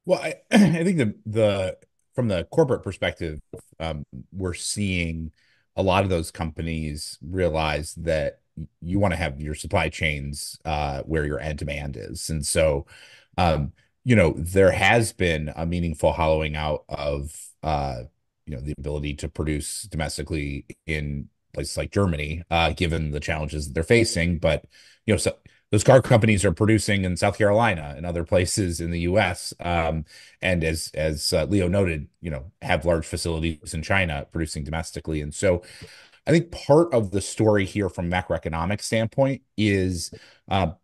Well, I think the from the corporate perspective, we're seeing a lot of those companies realize that you want to have your supply chains where your end demand is. And so, um, there has been a meaningful hollowing out of the ability to produce domestically in places like Germany, given the challenges that they're facing. But, so those car companies are producing in South Carolina and other places in the U.S. And as Leo noted, have large facilities in China producing domestically. And so I think part of the story here from macroeconomic standpoint is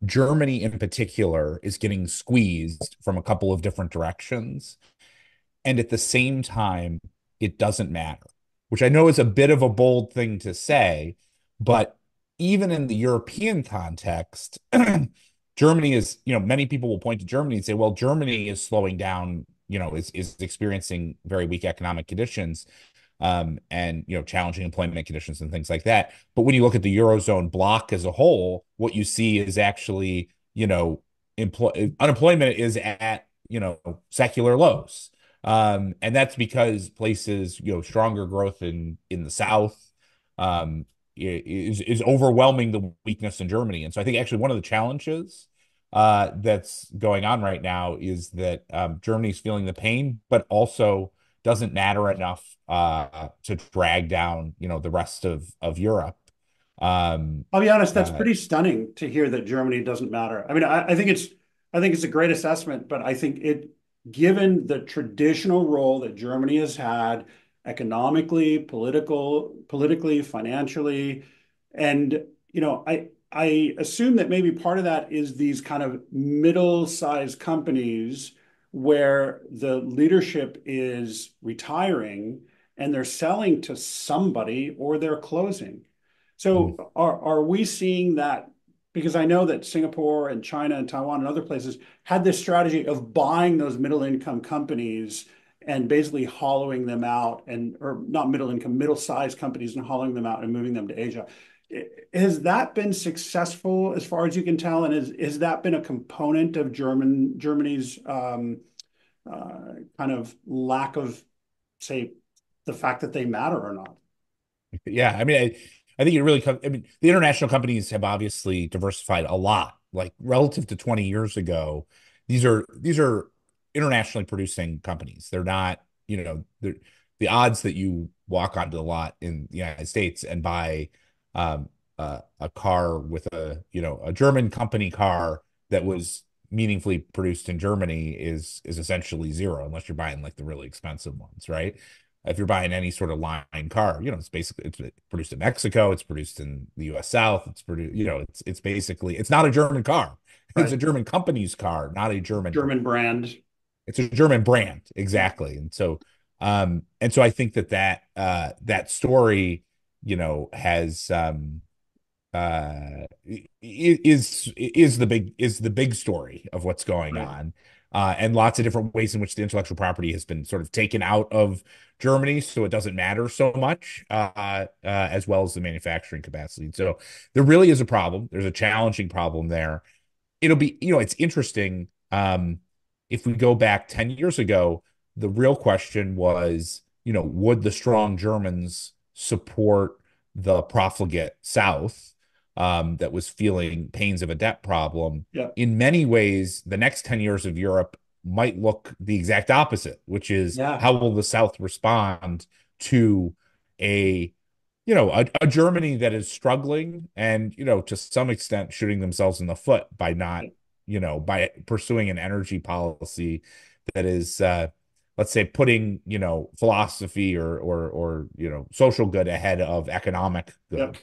Germany in particular is getting squeezed from a couple of different directions. And at the same time, it doesn't matter, which I know is a bit of a bold thing to say, but even in the European context, Germany is, many people will point to Germany and say, well, Germany is slowing down, is experiencing very weak economic conditions, and challenging employment conditions and things like that. But when you look at the Eurozone bloc as a whole, what you see is actually, unemployment is at, secular lows. And that's because places, stronger growth in the South, is overwhelming the weakness in Germany. And so I think actually one of the challenges that's going on right now is that Germany's feeling the pain, but also doesn't matter enough to drag down, the rest of Europe. Um, I'll be honest, that's uh, pretty stunning to hear that Germany doesn't matter. I mean, I think it's a great assessment, but I think given the traditional role that Germany has had economically, politically, financially, and I assume that maybe part of that is these kind of middle-sized companies where the leadership is retiring and they're selling to somebody or they're closing. So are we seeing that? Because I know that Singapore and China and Taiwan and other places had this strategy of buying those middle income companies and basically hollowing them out, and or not middle income, middle sized companies, and hollowing them out and moving them to Asia. Has that been successful as far as you can tell? And has that been a component of Germany's kind of lack of, say, the fact that they matter or not? Yeah, I mean, I think it really comes. I mean, the international companies have obviously diversified a lot. Like relative to 20 years ago, these are internationally producing companies. They're not, the odds that you walk onto the lot in the United States and buy a car with a German company car that was meaningfully produced in Germany is essentially zero unless you're buying like the really expensive ones, right? If you're buying any sort of line car, it's produced in Mexico, it's produced in the U.S. South, it's produced, it's basically it's not a German car. It's Right. a German company's car, not a German brand. German brand. It's a German brand, Yeah. exactly. And so I think that story, has is the big story of what's going Right. on, and lots of different ways in which the intellectual property has been sort of taken out of Germany, so it doesn't matter so much, as well as the manufacturing capacity. So there really is a problem. There's a challenging problem there. It'll be, it's interesting. If we go back 10 years ago, the real question was, would the strong Germans support the profligate South, that was feeling pains of a debt problem? Yeah. In many ways, the next 10 years of Europe might look the exact opposite, which is Yeah. how will the South respond to a a Germany that is struggling and, to some extent shooting themselves in the foot by not, by pursuing an energy policy that is, let's say, putting, philosophy or social good ahead of economic Yeah. good.